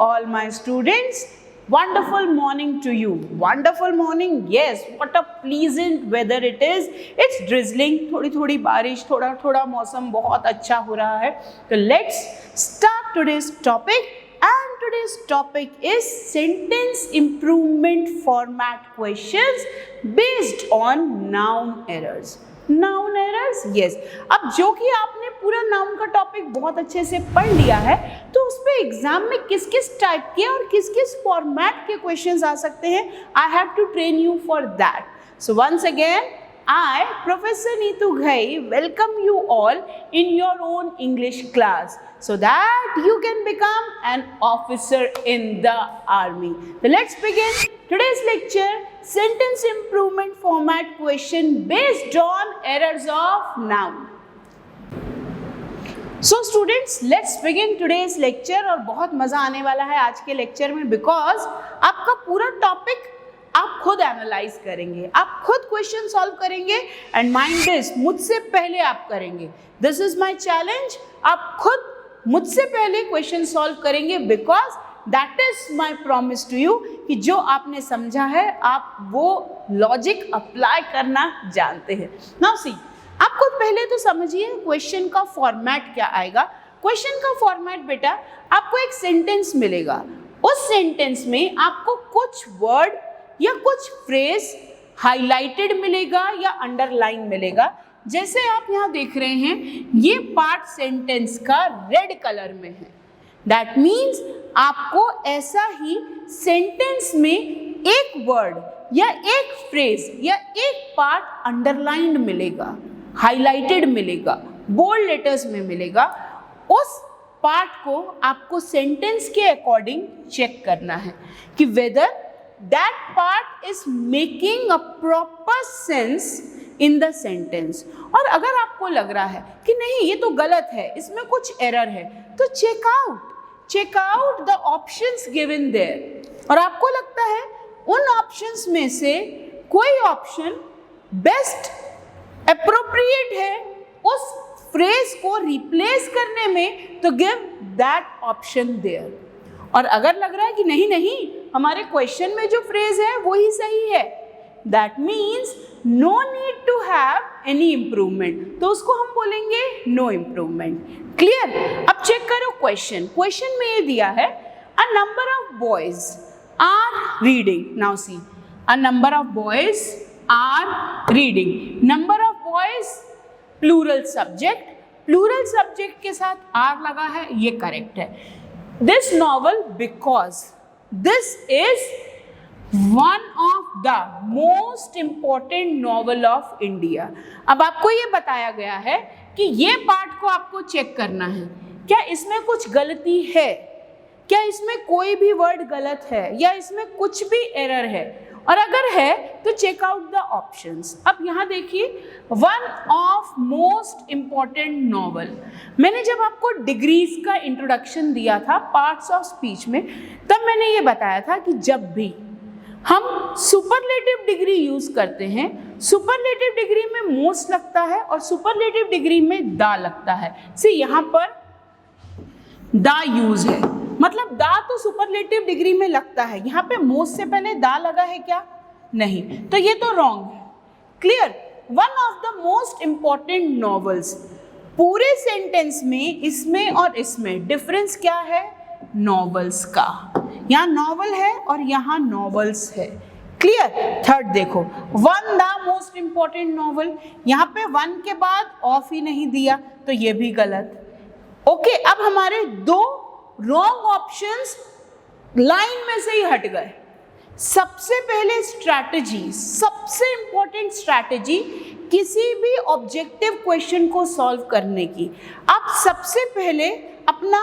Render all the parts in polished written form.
all my students. Wonderful morning to you. Wonderful morning. Yes, what a pleasant weather it is. It's drizzling. थोड़ी बारिश, थोड़ा मौसम बहुत अच्छा हो रहा है. तो let's start today's topic. And today's topic is sentence improvement format questions based on noun errors. Noun errors, yes. अब जो कि आपने पूरा नाउन का टॉपिक बहुत अच्छे से पढ़ लिया है, तो उस पे एग्जाम में किस किस टाइप के और किस किस फॉर्मेट के क्वेश्चंस आ सकते हैं, I have to train you for that. So once again I, Professor Neetu Ghai, welcome you all in your own English class so that you can become an officer in the army. So let's begin today's lecture, sentence improvement format question based on errors of noun. So students, let's begin today's lecture और बहुत मज़ा आने वाला है आज के lecture में because आपका पूरा टॉपिक आप खुद एनालाइज करेंगे, आप खुद क्वेश्चन सॉल्व करेंगे एंड माइंड दिस, मुझसे पहले आप करेंगे. This is my challenge. आप खुद मुझसे पहले क्वेश्चन सॉल्व करेंगे because that is my promise to you कि जो आपने समझा है आप वो लॉजिक अप्लाई करना जानते हैं. नाउ सी, आप खुद पहले तो समझिए क्वेश्चन का फॉर्मेट क्या आएगा. क्वेश्चन का फॉर्मेट बेटा, आपको एक सेंटेंस मिलेगा. उस सेंटेंस में आपको कुछ वर्ड या कुछ फ्रेज हाईलाइटेड मिलेगा या अंडरलाइन मिलेगा. जैसे आप यहाँ देख रहे हैं, ये पार्ट सेंटेंस का रेड कलर में है. दैट मीन्स आपको ऐसा ही सेंटेंस में एक वर्ड या एक फ्रेज या एक पार्ट अंडरलाइंड मिलेगा, हाईलाइटेड मिलेगा, बोल्ड लेटर्स में मिलेगा. उस पार्ट को आपको सेंटेंस के अकॉर्डिंग चेक करना है कि weather that part is making a proper sense in the sentence. और अगर आपको लग रहा है कि नहीं ये तो गलत है, इसमें कुछ एरर है, तो check out the options given there. और आपको लगता है उन ऑप्शंस में से कोई ऑप्शन बेस्ट अप्रोप्रिएट है उस फ्रेज को रिप्लेस करने में, तो गिव दैट ऑप्शन देयर. और अगर लग रहा है कि नहीं हमारे क्वेश्चन में जो फ्रेज है वो ही सही है, that means no need to have any improvement, तो उसको हम बोलेंगे नो इम्प्रूवमेंट. क्लियर? अब चेक करो क्वेश्चन में ये दिया है a number of boys are reading. Now see, a number of boys are reading. Number of boys plural subject के साथ आर लगा है, ये करेक्ट है. This novel, because this is one of the most important novel of India. अब आपको ये बताया गया है कि ये पार्ट को आपको चेक करना है, क्या इसमें कुछ गलती है, क्या इसमें कोई भी वर्ड गलत है या इसमें कुछ भी एरर है, और अगर है तो चेक आउट द ऑप्शंस. अब यहाँ देखिए, one of most important novel. मैंने जब आपको डिग्रीज का इंट्रोडक्शन दिया था पार्ट्स ऑफ स्पीच में, तब मैंने ये बताया था कि जब भी हम सुपरलेटिव डिग्री यूज करते हैं, सुपरलेटिव डिग्री में मोस्ट लगता है और सुपरलेटिव डिग्री में दा लगता है. सी, यहाँ पर दा यूज है, मतलब दा तो सुपरलेटिव डिग्री में लगता है, यहाँ पे मोस्ट से पहले दा लगा है क्या? नहीं, तो ये तो रॉन्ग है. Clear? One of the most important novels. पूरे सेंटेंस में इसमें और इसमें डिफरेंस क्या है? नॉवेल्स का. यहाँ नॉवल है और यहाँ नॉवेल्स है. क्लियर? थर्ड देखो, one the most important novel, यहाँ पे वन के बाद ऑफ ही नहीं दिया, तो ये भी गलत. ओके, अब हमारे दो रॉन्ग ऑप्शंस लाइन में से ही हट गए. सबसे पहले स्ट्रैटेजी, सबसे इंपॉर्टेंट स्ट्रैटेजी किसी भी ऑब्जेक्टिव क्वेश्चन को सॉल्व करने की, आप सबसे पहले अपना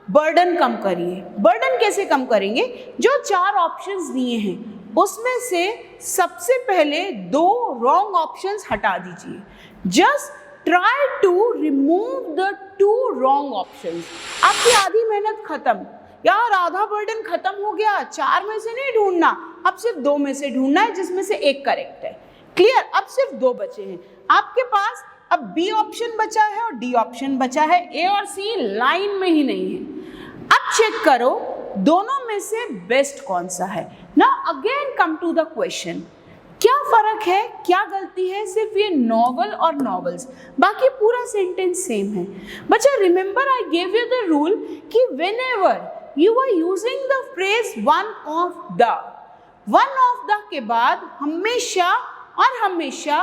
बर्डन कम करिए. बर्डन कैसे कम करेंगे? जो चार ऑप्शंस दिए हैं उसमें से सबसे पहले दो रॉन्ग ऑप्शंस हटा दीजिए. Just try to remove the two wrong options. आपकी आधी मेहनत खत्म. यार आधा बर्डन खत्म हो गया, चार में से नहीं ढूंढना, अब सिर्फ दो में से ढूंढना है जिसमें से एक करेक्ट है. क्लियर? अब सिर्फ दो बचे हैं आपके पास. अब बी ऑप्शन बचा है और डी ऑप्शन बचा है, ए और सी लाइन में ही नहीं है. अब चेक करो दोनों में से बेस्ट कौन सा है। Now again come to the question, क्या फर्क है, क्या गलती है, सिर्फ ये नॉवल और नॉवेल्स, बाकी पूरा सेंटेंस सेम है। बच्चा remember I gave you the rule कि whenever you are using the phrase one of the के बाद हमेशा और हमेशा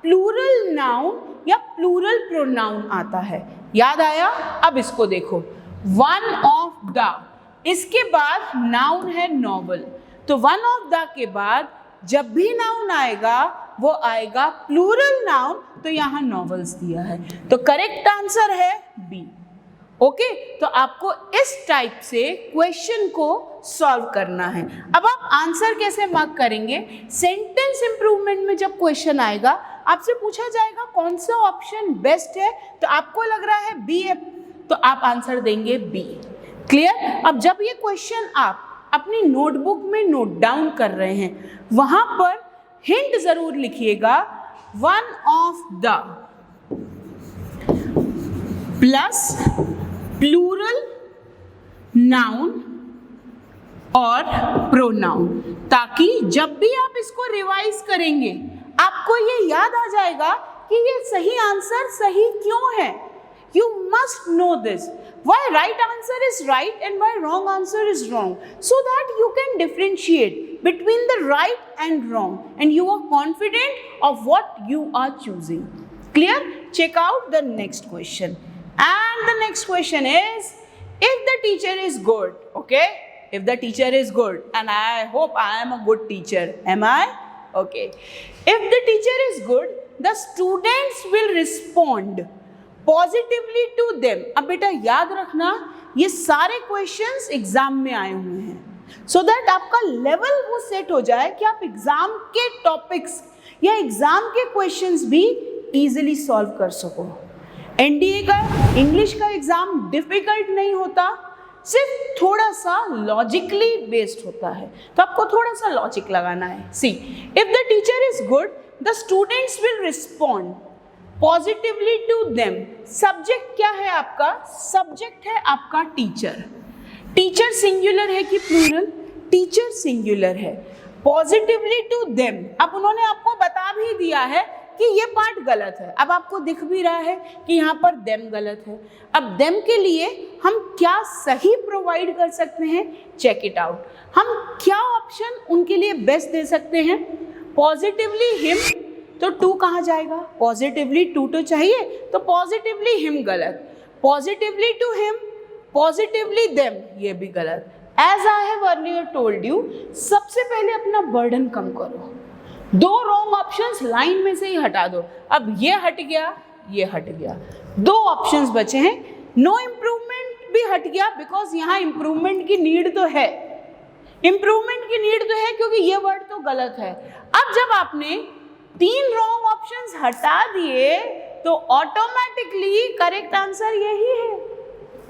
प्लूरल नाउन या प्लूरल प्रोनाउन आता है। याद आया? अब इसको देखो, वन ऑफ द, इसके बाद नाउन है नॉवल, तो वन ऑफ द के बाद जब भी नाउन आएगा वो आएगा प्लूरल नाउन, तो यहाँ नॉवेल्स दिया है, तो करेक्ट आंसर है बी। ओके, तो आपको इस टाइप से क्वेश्चन को सॉल्व करना है। अब आप आंसर कैसे मार्क करेंगे? सेंटेंस इंप्रूवमेंट में जब क्वेश्चन आएगा आपसे पूछा जाएगा कौन सा ऑप्शन बेस्ट है, तो आपको लग रहा है बी है, तो आप आंसर देंगे बी। क्लियर? अब जब ये क्वेश्चन आप अपनी नोटबुक में नोट डाउन कर रहे हैं, वहां पर हिंट जरूर लिखिएगा, one of the plus plural noun और प्रोनाउन, ताकि जब भी आप इसको रिवाइज करेंगे आपको ये याद आ जाएगा कि ये सही आंसर सही क्यों है। You must know this. Why right answer is right and why wrong answer is wrong, so that you can differentiate between the right and wrong and you are confident of what you are choosing. Clear? Check out the next question. And the next question is, if the teacher is good, okay? If the teacher is good, and I hope I am a good teacher. Am I? Okay. If the teacher is good, the students will respond positively to them. अब बेटा याद रखना, ये सारे questions exam में आए हुए हैं, सो दैट आपका लेवल वो सेट हो जाए कि आप एग्जाम के टॉपिक्स या एग्जाम के क्वेश्चंस भी इजीली सॉल्व कर सको। एनडीए का इंग्लिश का एग्जाम डिफिकल्ट नहीं होता, सिर्फ थोड़ा सा लॉजिकली बेस्ड होता है, तो आपको थोड़ा सा लॉजिक लगाना है। See, if the teacher is good, the students will respond positively to them. Subject क्या है आपका? सब्जेक्ट है आपका टीचर। टीचर सिंगुलर है कि प्लूरल? टीचर सिंगुलर है। पॉजिटिवली टू देम, अब उन्होंने आपको बता भी दिया है कि ये पार्ट गलत है, अब आपको दिख भी रहा है कि यहाँ पर देम गलत है। अब देम के लिए हम क्या सही प्रोवाइड कर सकते हैं? Check it out. हम क्या ऑप्शन उनके लिए बेस्ट दे सकते हैं? पॉजिटिवली हिम, तो टू कहाँ जाएगा? पॉजिटिवली टू तो चाहिए, तो पॉजिटिवली हिम गलत, positively to him, positively them, ये भी गलत। As I have earlier told you, सबसे पहले अपना बर्डन कम करो, दो रॉन्ग ऑप्शंस लाइन में से ही हटा दो। अब ये हट गया, ये हट गया, दो ऑप्शंस बचे हैं। नो इम्प्रूवमेंट भी हट गया, बिकॉज यहाँ इम्प्रूवमेंट की नीड तो है, इम्प्रूवमेंट की नीड तो है क्योंकि ये वर्ड तो गलत है। अब जब आपने तीन रॉन्ग ऑप्शंस हटा दिए तो ऑटोमेटिकली करेक्ट आंसर यही है।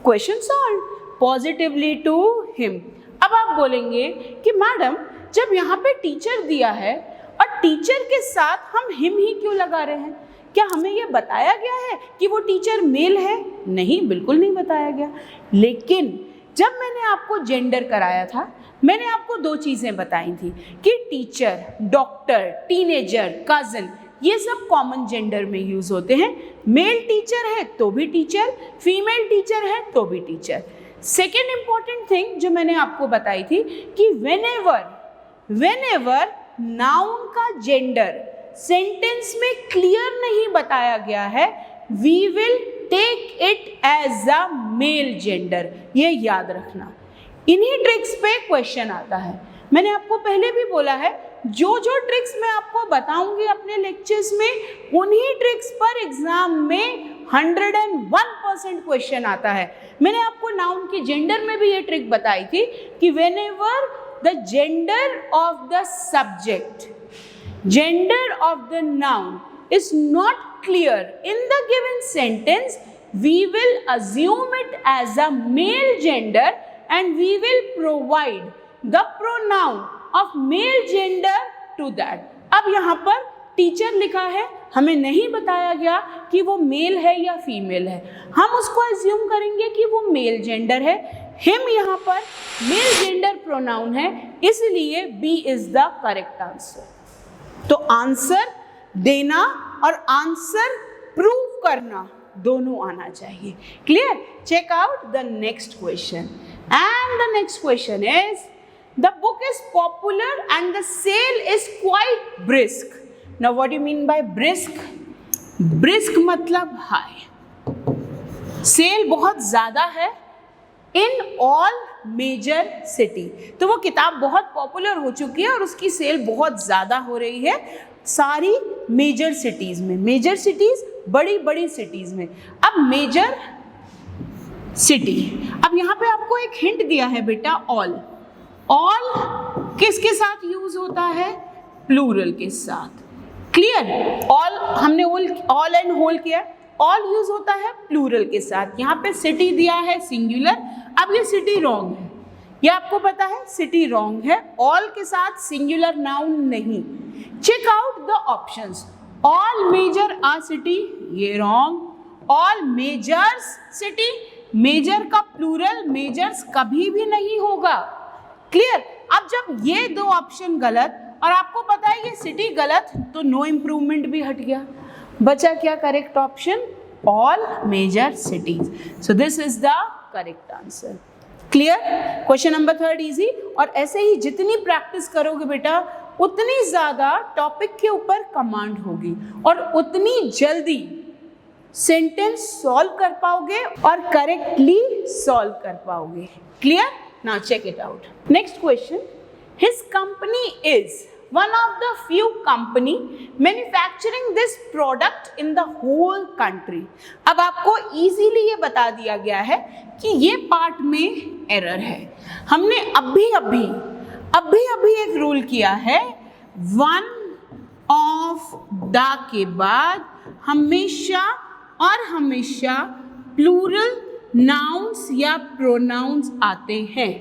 Question solve, positively to him. अब आप बोलेंगे कि मैडम जब यहाँ पे टीचर दिया है और टीचर के साथ हम हिम ही क्यों लगा रहे हैं? क्या हमें ये बताया गया है कि वो टीचर मेल है? नहीं, बिल्कुल नहीं बताया गया। लेकिन जब मैंने आपको जेंडर कराया था, मैंने आपको दो चीज़ें बताई थी कि टीचर, डॉक्टर, टीनेजर, कज़न, ये सब कॉमन जेंडर में यूज़ होते हैं। मेल टीचर है तो भी टीचर, फीमेल टीचर है तो भी टीचर। सेकेंड इंपॉर्टेंट थिंग जो मैंने आपको बताई थी कि व्हेनेवर नाउन का जेंडर सेंटेंस में क्लियर नहीं बताया गया है, we will take it as a male gender. ये याद रखना। इन्हीं ट्रिक्स पे क्वेश्चन आता है। मैंने आपको पहले भी बोला है, जो जो ट्रिक्स मैं आपको बताऊंगी अपने लेक्चर्स में, उन्हीं ट्रिक्स पर एग्जाम में 101% क्वेश्चन आता है। मैंने आपको नाउन के जेंडर में भी ये ट्रिक बताई थी कि whenever the gender of the subject, gender of the noun is not clear in the given sentence, we will assume it as a male gender and we will provide the pronoun of male gender to that. अब यहाँ पर teacher लिखा है, हमें नहीं बताया गया कि वो मेल है या फीमेल है, हम उसको एज्यूम करेंगे कि वो मेल जेंडर है। हिम यहाँ पर मेल जेंडर प्रोनाउन है, इसलिए B is the correct answer. तो आंसर देना और आंसर प्रूव करना दोनों आना चाहिए। Clear? Check out the next question, and the next question is the book is popular and the sale is quite brisk. Now what do you mean by brisk? Brisk मतलब high, cell बहुत ज़्यादा है in all major city. तो वो किताब बहुत popular हो चुकी है और उसकी सेल बहुत ज़्यादा हो रही है सारी मेजर सिटीज़ में। मेजर सिटीज़ बड़ी बड़ी सिटीज़ में। अब मेजर सिटी, अब यहाँ पे आपको एक हिंट दिया है बेटा, ऑल। ऑल किसके साथ यूज होता है? प्लूरल के साथ। क्लियर? ऑल हमने ऑल एंड होल किया, ऑल यूज होता है प्लूरल के साथ। यहाँ पे सिटी दिया है सिंगुलर, अब ये सिटी रॉन्ग है, ये आपको पता है सिटी रॉन्ग है, ऑल के साथ सिंगुलर नाउन नहीं। Check out the options. All major a city, ये wrong. All majors city, major का प्लूरल मेजर्स कभी भी नहीं होगा। क्लियर? अब जब ये दो ऑप्शन गलत और आपको पता है ये सिटी गलत, तो नो इम्प्रूवमेंट भी हट गया। बचा क्या correct option? All major cities. So this is the correct answer. Clear? Question number 3 easy. और ऐसे ही जितनी प्रैक्टिस करोगे बेटा उतनी ज्यादा टॉपिक के ऊपर कमांड होगी और उतनी जल्दी सेंटेंस सॉल्व कर पाओगे और करेक्टली सॉल्व कर पाओगे। Clear? Now check it out. Next question. His company is one of the few company manufacturing this product in the whole country. अब आपको easily ये बता दिया गया है कि ये पार्ट में एरर है। हमने अभी एक रूल किया है, one of the के बाद हमेशा और हमेशा प्लूरल नाउन्स या प्रोनाउंस आते हैं।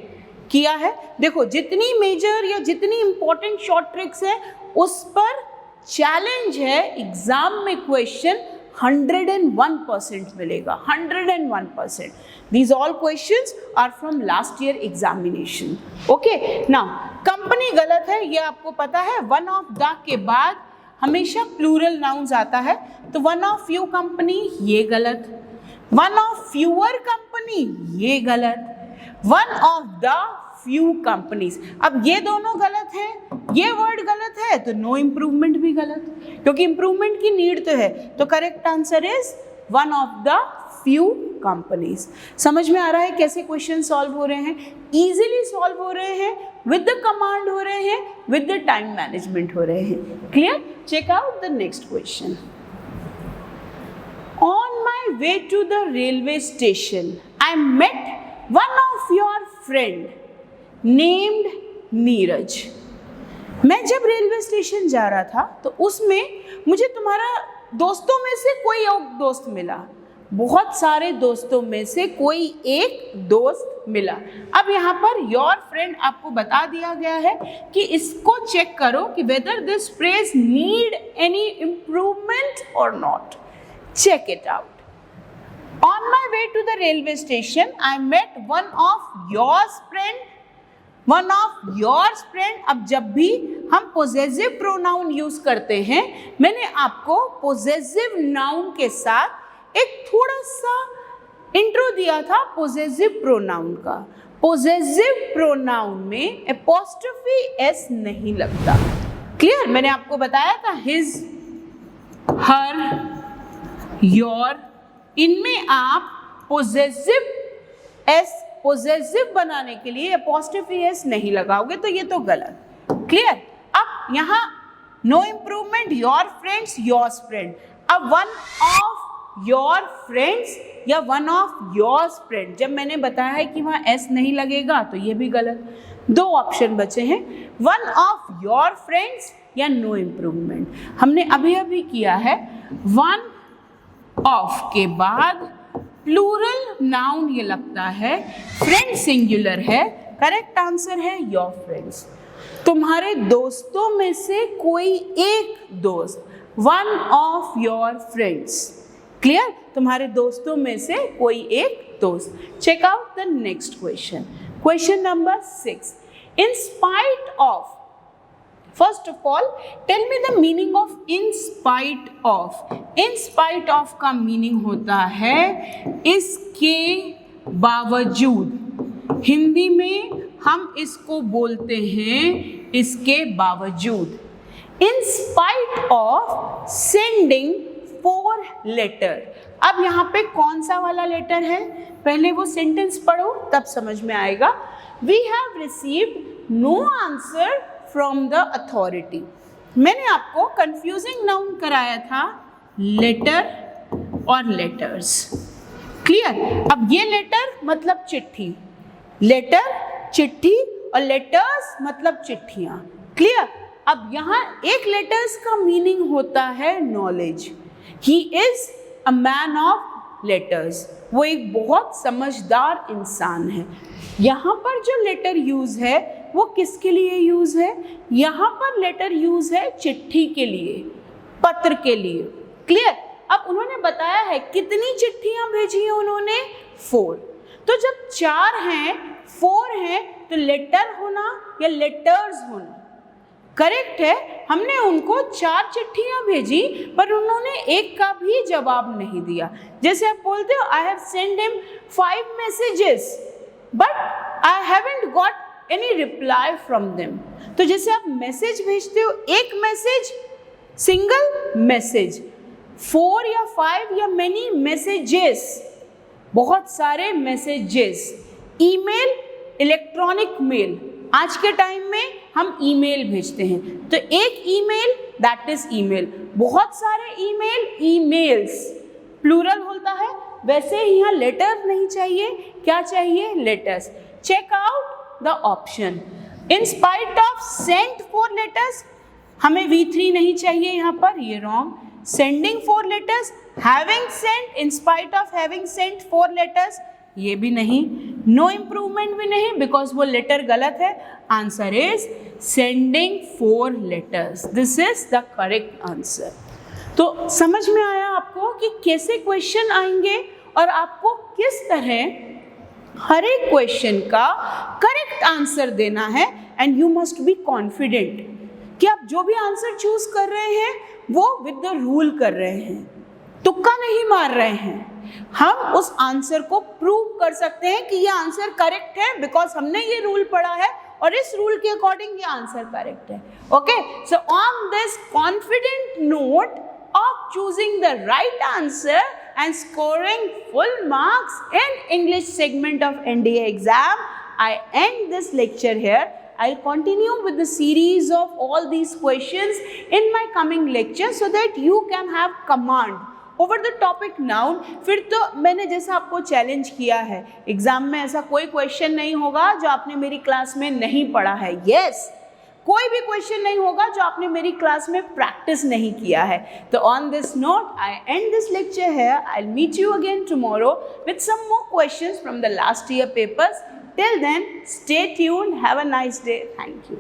किया है? देखो जितनी मेजर या जितनी इंपॉर्टेंट शॉर्ट ट्रिक्स है उस पर चैलेंज है, एग्जाम में क्वेश्चन 101% मिलेगा, 101%। These all questions are from last year examination. Okay, now company गलत है, ये आपको पता है। वन ऑफ द के बाद हमेशा प्लूरल नाउन्स आता है, तो वन ऑफ फ्यू कंपनी ये गलत, वन ऑफ फ्यूअर कंपनी ये गलत, one of the few companies. अब ये दोनों गलत हैं, ये वर्ड गलत है, तो नो इम्प्रूवमेंट भी गलत, क्योंकि इम्प्रूवमेंट की नीड तो है। तो correct answer is one of the few companies. समझ में आ रहा है कैसे क्वेश्चन सॉल्व हो रहे हैं? इजीली सॉल्व हो रहे हैं, विद द कमांड हो रहे हैं, विद द टाइम मैनेजमेंट हो रहे हैं। Clear? Check out the next question. On my way to the railway station, I met one of your friend named Neeraj. मैं जब रेलवे स्टेशन जा रहा था तो उसमें मुझे तुम्हारा दोस्तों में से कोई एक दोस्त मिला, बहुत सारे दोस्तों में से कोई एक दोस्त मिला। अब यहाँ पर योर फ्रेंड आपको बता दिया गया है कि इसको चेक करो कि whether this phrase need any improvement और not. Check it out. On my way to the railway station, I met one of yours friend. One of yours friend. अब जब भी हम possessive pronoun यूज करते हैं, मैंने आपको possessive noun के साथ एक थोड़ा सा इंट्रो दिया था possessive pronoun का। possessive pronoun में apostrophe s नहीं लगता। क्लियर? मैंने आपको बताया था his, her, योर, इनमें आप पोजेसिव बनाने के लिए अपॉस्ट्रोफी एस नहीं लगाओगे, तो ये तो गलत। क्लियर? अब यहाँ no improvement, your friends, yours friend. अब वन ऑफ योर फ्रेंड्स या वन ऑफ योर्स फ्रेंड, जब मैंने बताया है कि वहाँ एस नहीं लगेगा तो ये भी गलत। दो ऑप्शन बचे हैं, वन ऑफ योर फ्रेंड्स या नो इम्प्रूवमेंट। हमने अभी किया है वन ऑफ के बाद प्लूरल नाउन ये लगता है, फ्रेंड सिंगुलर है, करेक्ट आंसर है योर फ्रेंड्स। तुम्हारे दोस्तों में से कोई एक दोस्त, one of your friends. Clear? तुम्हारे दोस्तों में से कोई एक दोस्त. Check out the next question. Question number 6. In spite of, first of all, tell me the meaning of in spite of. In spite of का meaning होता है इसके बावजूद. हिंदी में हम इसको बोलते हैं इसके बावजूद. In spite of sending 4 letter. अब यहाँ पे कौन सा वाला लेटर है? पहले वो सेंटेंस पढ़ो तब समझ में आएगा. We have received no answer from the authority. मैंने आपको confusing noun कराया था letter और letters. क्लियर? अब ये लेटर मतलब चिट्ठी, लेटर चिट्ठी और लेटर्स मतलब चिट्ठियाँ. क्लियर? अब यहाँ एक लेटर्स का मीनिंग होता है knowledge. He is a man of letters. वो एक बहुत समझदार इंसान है. यहाँ पर जो लेटर यूज है वो किसके लिए यूज है? यहाँ पर लेटर यूज है चिट्ठी के लिए, पत्र के लिए. क्लियर? अब उन्होंने बताया है कितनी चिट्ठियां भेजी हैं उन्होंने? 4. तो जब 4 हैं 4 हैं तो लेटर होना या लेटर्स होना करेक्ट है. हमने उनको 4 चिट्ठियां भेजी पर उन्होंने एक का भी जवाब नहीं दिया. जैसे आप बोलते हो I have send him 5 messages but I haven't got any reply from them. तो जैसे आप मैसेज भेजते हो, एक मैसेज, सिंगल मैसेज, 4 या 5 या मेनी मैसेजेस, बहुत सारे मैसेजेस. ईमेल, इलेक्ट्रॉनिक मेल, आज के टाइम में हम ईमेल भेजते हैं तो एक ईमेल दैट इज ईमेल. बहुत सारे ईमेल, ईमेल्स प्लूरल होता है. वैसे ही यहाँ लेटर नहीं चाहिए, क्या चाहिए? Letters. Check out the option. In spite of sent 4 letters, हमें V3 नहीं चाहिए यहाँ पर, ये wrong. Sending 4 letters, having sent, in spite of having sent 4 letters, ये भी नहीं. नो इम्प्रूवमेंट भी नहीं बिकॉज वो लेटर गलत है. Answer is sending 4 letters. This is the correct answer. तो समझ में आया आपको कि कैसे क्वेश्चन आएंगे और आपको किस तरह हर एक क्वेश्चन का करेक्ट आंसर देना है. And you must be confident कि आप जो भी आंसर चूज कर रहे हैं वो विद द रूल कर रहे हैं, तुक्का नहीं मार रहे हैं. हम उस आंसर को प्रूव कर सकते हैं कि ये आंसर करेक्ट है बिकॉज हमने ये रूल पढ़ा है और इस रूल के अकॉर्डिंग ये आंसर करेक्ट है. Okay, so on this confident note of choosing the right answer and scoring full marks in English segment of NDA exam, I end this lecture here. I'll continue with the series of all these questions in my coming lecture so that you can have command over the topic noun. फिर तो मैंने जैसा आपको challenge किया है, exam में ऐसा कोई क्वेश्चन नहीं होगा जो आपने मेरी क्लास में नहीं पढ़ा है. यस, कोई भी क्वेश्चन नहीं होगा जो आपने मेरी क्लास में प्रैक्टिस नहीं किया है. तो on this note I end this lecture here. I will meet you again tomorrow with some more questions from the last year papers. Till then, stay tuned. Have a nice day. Thank you.